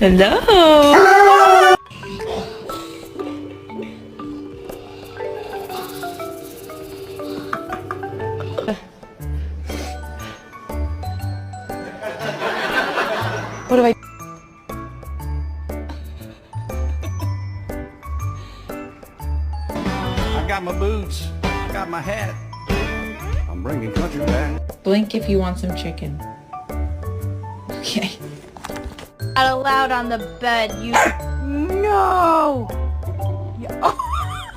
Hello. What do I? I got my boots, I got my hat. I'm bringing country back. Blink if you want some chicken. Okay. Not allowed on the bed, you... No!